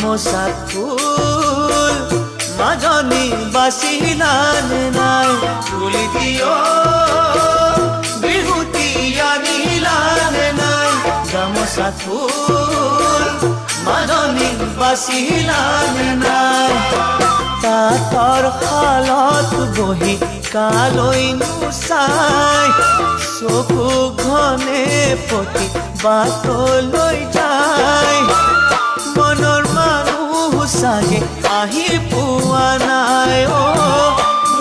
গামোচাত ফুল মাজনী বাচিলানে নাই তুলিটিও বিহুতি আনিলানে নাই গামোচাত ফুল মাজনী বাচিলানে নাই তাঁতৰ শালত বহি কালৈ নুচাই চকু ঘনে পতি বাটলৈ যায় মনৰ মানুহ চাগে আহি পোৱা নাই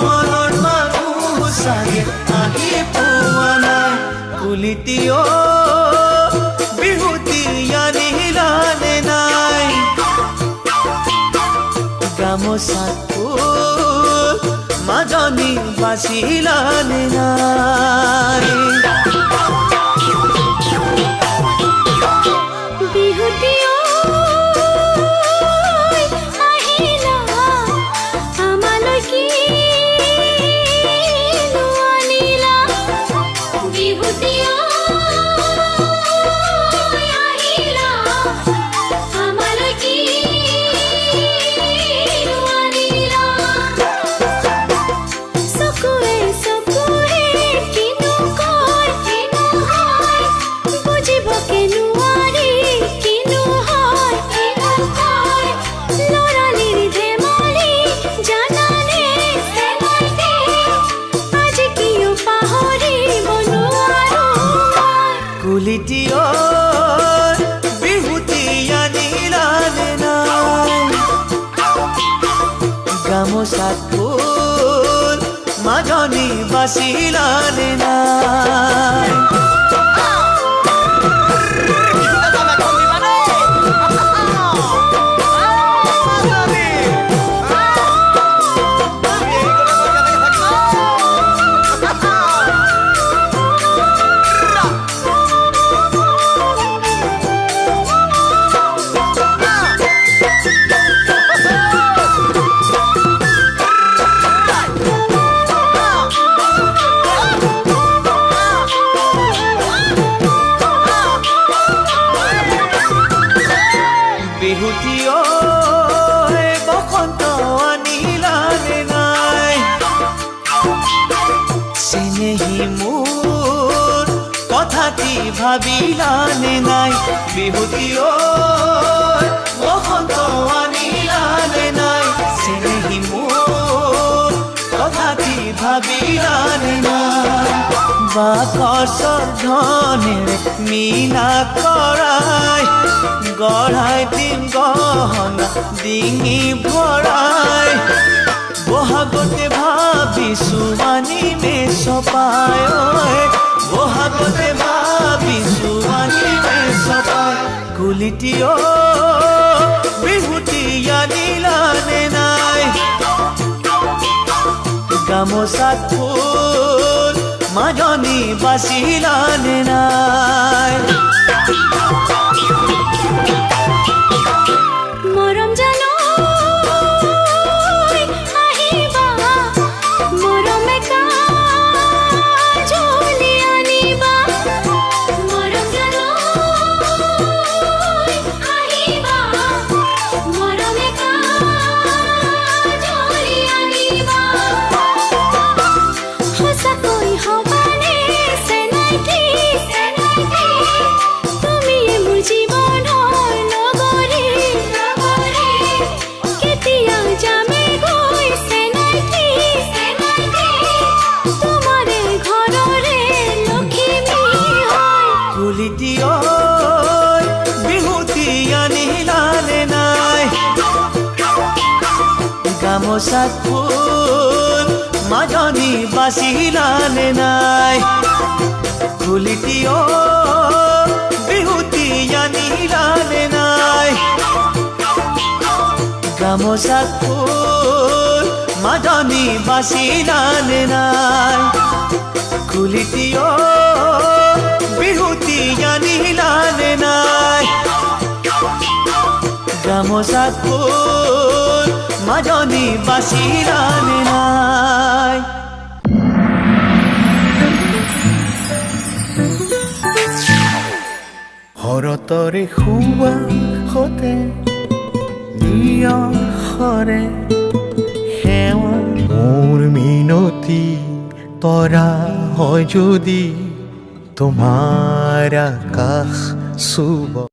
মনৰ মানুহ চাগে আহি পোৱা নাই কুলিটিও বিহুতি আনিলানে নাই গামোচাত ফুল মাজনী বাচিলানে নাই বিহুতিও কুলিটিও বিহুতি আনিলানে নাই গামোচাত ফুল মাজনী বাচিলানে নাই বিহুতিও বসন্ত আনিলানে নাই চেনেহী মোৰ কথাটি ভাবিলানে নাই বিহুতিও বসন্ত আনিলানে নাই চেনেহী মোৰ কথাটি ভাবিলানে নাই বাকচৰ ধনেৰে মীনা কৰাই গঢ়াই দিম গহনা ডিঙি ভৰাই বহাগতে ভাবিছো আনিমে চপাই বহাগতে ভাবিছো আনিমে চপাই কুলিটিও বিহুতি আনিলানে নাই গামোচাত ফুল মাজনী বাচিলানে নাই মৰম জানো আহিবা মৰমে কাজলি আনিবা মৰম জানো আহিবা মৰমে কাজলি আনিবা সঁচাকৈ হবানে চেনাইটি তুমি মোৰ জীৱনৰ লগৰী কেতিয়া যামে গৈ চেনাইটি তোমাৰে ঘৰৰে লখিমী হয় কুলিটিও বিহুতি আনিলানে নাই গামোচাত ফুল মাজনী বাচিলানে নাই কুলিটিও বিহুতি আনিলানে নাই গামোচাত ফুল মাজনী বাচিলানে নাই কুলিটিও বিহুতি আনিলানে নাই গামোচাত ফুল মাজনী বাচিলানে নাই শৰতৰে খুৱা সতে নিয়সৰে সেৱা মোৰ মিনতি তৰা হয় যদি তোমাৰ আকাশ চুব